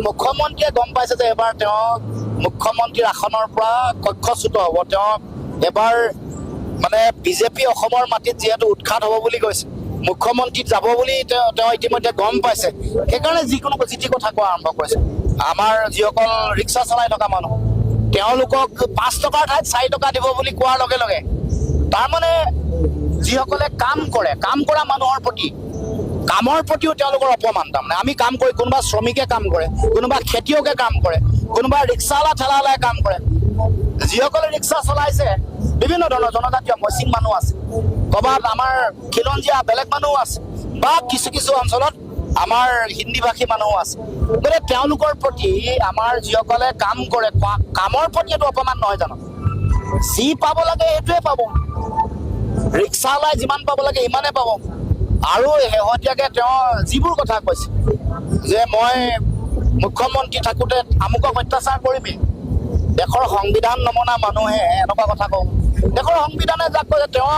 মুখ্যমন্ত্ৰীয়ে গম পাইছে যে এবাৰ তেওঁ মুখ্যমন্ত্ৰীৰ আসনৰ পৰা কক্ষচ্যুত হ'ব। তেওঁ এবাৰ মানে বিজেপি অসমৰ মাটিত যিহেতু উৎখাত হ'ব বুলি কৈছে, মুখ্যমন্ত্ৰীত যাব বুলি তেওঁ ইতিমধ্যে গম পাইছে। সেইকাৰণে যিকোনো যি টি কথা কোৱা আৰম্ভ কৰিছে। আমাৰ যিসকল ৰিক্সা চলাই থকা মানুহ, তেওঁলোকক 5 টকাৰ ঠাইত 4 টকা দিব বুলি কোৱাৰ লগে লগে তাৰমানে যিসকলে কাম কৰা মানুহৰ প্ৰতি, কামৰ প্ৰতিও তেওঁলোকৰ অপমান। তাৰমানে আমি কাম কৰি, কোনোবা শ্ৰমিকে কাম কৰে, কোনোবা খেতিয়কে কাম কৰে, কোনোবা ৰিক্সাৱালা ঠেলাৱালাই কাম কৰে। যিসকলে ৰিক্সা চলাইছে বিভিন্ন ধৰণৰ জনজাতীয় মিচিং মানুহ আছে, ক'ৰবাত আমাৰ খিলঞ্জীয়া বেলেগ মানুহো আছে, বা কিছু কিছু অঞ্চলত আমাৰ হিন্দীভাষী মানুহো আছে। গতিকে তেওঁলোকৰ প্ৰতি আমাৰ যিসকলে কাম কৰে, কামৰ প্ৰতি এইটো অপমান নহয় জানো? যি পাব লাগে সেইটোৱে পাব, ৰিক্সাৱালাই যিমান পাব লাগে সিমানে পাব। আৰু শেহতীয়াকৈ তেওঁ যিবোৰ কথা কৈছে যে মই মুখ্যমন্ত্ৰী থাকোঁতে আমুকক অত্যাচাৰ কৰিমেই, দেশৰ সংবিধান নমনা মানুহে এনেকুৱা কথা কওঁ। দেশৰ সংবিধানে যাক কৈছে, তেওঁ